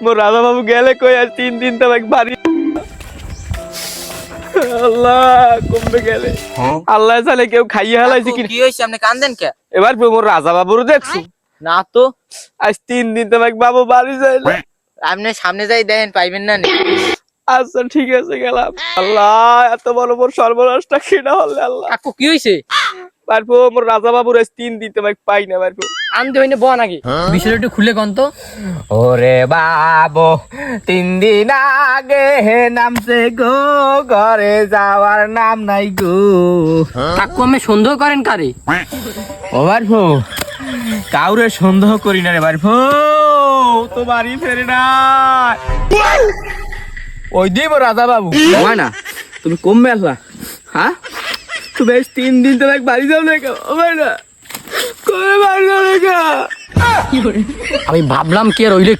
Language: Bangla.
মোর রাজা বাবু গেলে কই আর 3 দিন তো এক বাড়ি আল্লাহ কমবে গেলে আল্লাহ জানে কেউ খাইয়ে হালাইছে কি কি হইছে আপনি কান্দেন কে? এবার মোর রাজা বাবুর দেখছো না তো, আজ 3 দিন তো এক বাবু বাড়ি যাইলো আপনি সামনে যাই দেখেন পাইবেন না নি। আচ্ছা ঠিক আছে গেলাম আল্লাহ এত বড় মোর সর্বনাশটা কিনা হলে আল্লাহ কাকু কি হইছে? পারবো মোর রাজা বাবুর আজ 3 দিন তো এক পাই না পারবো আনতে হইনে বল নাকি বিষয়টা একটু খুলে কন তো। ওরে বাবু 3 দিন আগে নামছে গো ঘরে যাওয়ার নাম নাই গো কাকু আমি সন্দেহ করেন কারে? ও বারফো কাউরে সন্দেহ করি না রে বারফো তো বাড়ি ফেরে না ওই দিব রাজা বাবু হয় না তুমি কমবে আসলা হ্যাঁ তুমি বেশ 3 দিন তো এক বাড়ি যাও না কেউ হয় না কবে বাড়ি যাও না আমি ভাবলাম কি আর হইলে